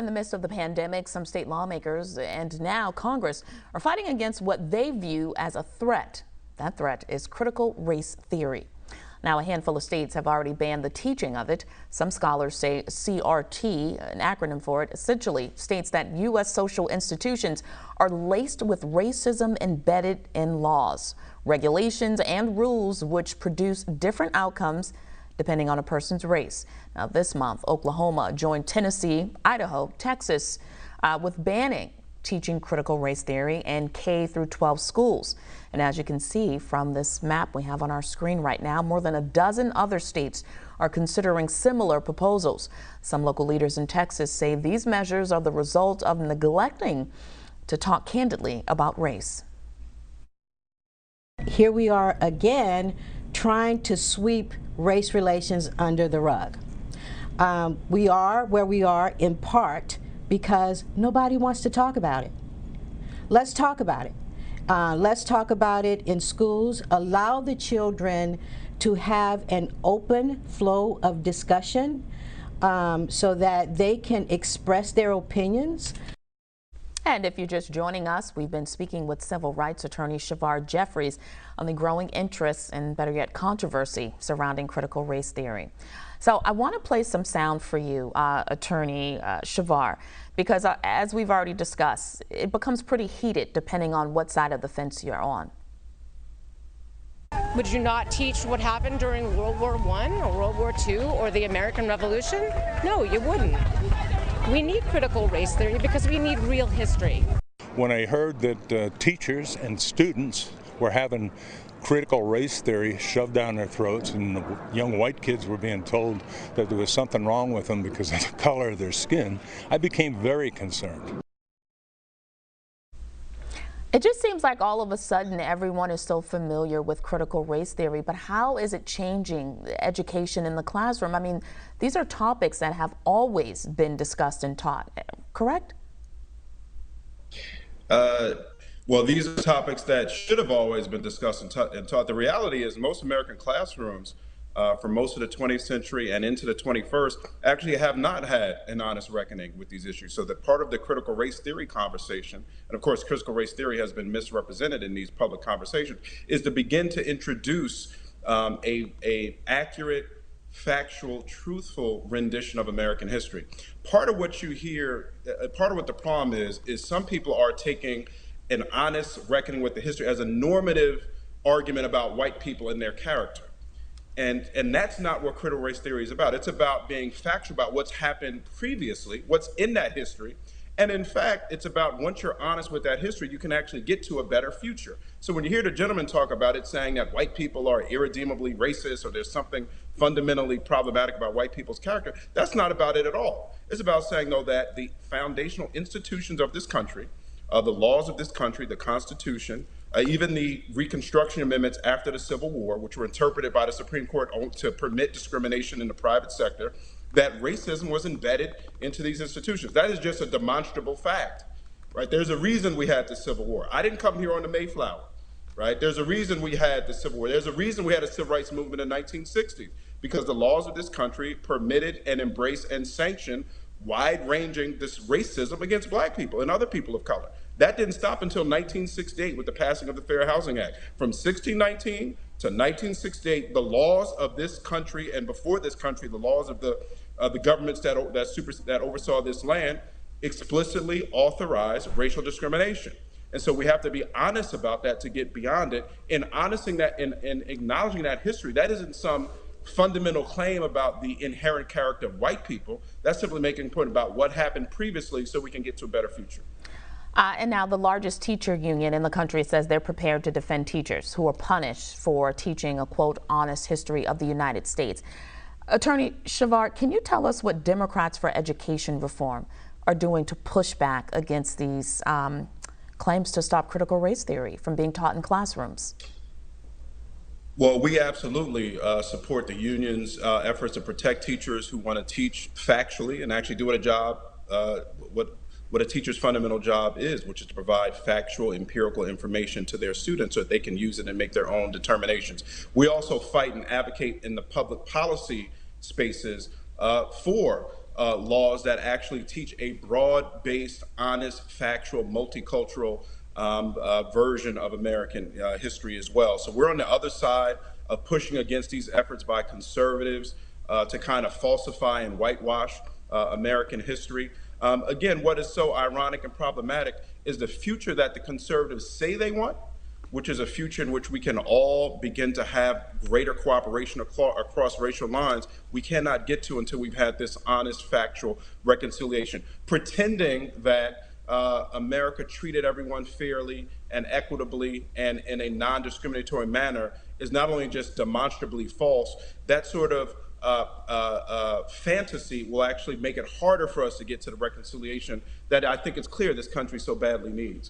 the midst of the pandemic, some state lawmakers and now Congress are fighting against what they view as a threat. That threat is critical race theory. Now, a handful of states have already banned the teaching of it. Some scholars say CRT, an acronym for it, essentially states that U.S. social institutions are laced with racism embedded in laws, regulations, and rules which produce different outcomes depending on a person's race. Now, this month, Oklahoma joined Tennessee, Idaho, Texas with banning teaching critical race theory in K through 12 schools. And as you can see from this map we have on our screen right now, more than a dozen other states are considering similar proposals. Some local leaders in Texas say these measures are the result of neglecting to talk candidly about race. Here we are again trying to sweep race relations under the rug. We are where we are in part because nobody wants to talk about it. Let's talk about it. Let's talk about it in schools. Allow the children to have an open flow of discussion so that they can express their opinions. And if you're just joining us, we've been speaking with civil rights attorney Shavar Jeffries on the growing interest and, better yet, controversy surrounding critical race theory. So I want to play some sound for you, attorney Shavar, because as we've already discussed, it becomes pretty heated depending on what side of the fence you're on. Would you not teach what happened during World War I or World War II or the American Revolution? No, you wouldn't. We need critical race theory because we need real history. When I heard that teachers and students were having critical race theory shoved down their throats and the young white kids were being told that there was something wrong with them because of the color of their skin, I became very concerned. It just seems like all of a sudden everyone is so familiar with critical race theory, but how is it changing education in the classroom? I mean, these are topics that have always been discussed and taught, correct? Well, these are topics that should have always been discussed and taught. The reality is most American classrooms for most of the 20th century and into the 21st actually have not had an honest reckoning with these issues. So that part of the critical race theory conversation, and of course critical race theory has been misrepresented in these public conversations, is to begin to introduce a accurate, factual, truthful rendition of American history. Part of what you hear, part of what the problem is some people are taking an honest reckoning with the history as a normative argument about white people and their character. And that's not what critical race theory is about. It's about being factual about what's happened previously, what's in that history. And in fact, it's about once you're honest with that history, you can actually get to a better future. So when you hear the gentleman talk about it, saying that white people are irredeemably racist or there's something fundamentally problematic about white people's character, that's not about it at all. It's about saying, though, that the foundational institutions of this country, the laws of this country, the Constitution, even the Reconstruction Amendments after the Civil War, which were interpreted by the Supreme Court to permit discrimination in the private sector, that racism was embedded into these institutions. That is just a demonstrable fact, right? There's a reason we had the Civil War. I didn't come here on the Mayflower, right? There's a reason we had the Civil War. There's a reason we had a civil rights movement in the 1960s, because the laws of this country permitted and embraced and sanctioned wide-ranging this racism against black people and other people of color. That didn't stop until 1968 with the passing of the Fair Housing Act. From 1619 to 1968, the laws of this country, and before this country, the laws of the governments that oversaw this land, explicitly authorized racial discrimination. And so we have to be honest about that to get beyond it. And honoring that and acknowledging that history, that isn't some fundamental claim about the inherent character of white people. That's simply making a point about what happened previously so we can get to a better future. And now the largest teacher union in the country says they're prepared to defend teachers who are punished for teaching a, quote, honest history of the United States. Attorney Shavar, can you tell us what Democrats for Education Reform are doing to push back against these claims to stop critical race theory from being taught in classrooms? Well, we absolutely support the union's efforts to protect teachers who want to teach factually and actually do what a job, what a teacher's fundamental job is, which is to provide factual, empirical information to their students so that they can use it and make their own determinations. We also fight and advocate in the public policy spaces for laws that actually teach a broad-based, honest, factual, multicultural version of American history as well. So we're on the other side of pushing against these efforts by conservatives to kind of falsify and whitewash American history. Again, what is so ironic and problematic is the future that the conservatives say they want, which is a future in which we can all begin to have greater cooperation across racial lines, we cannot get to until we've had this honest, factual reconciliation. Pretending that America treated everyone fairly and equitably and in a non-discriminatory manner is not only just demonstrably false, that sort of fantasy will actually make it harder for us to get to the reconciliation that I think it's clear this country so badly needs.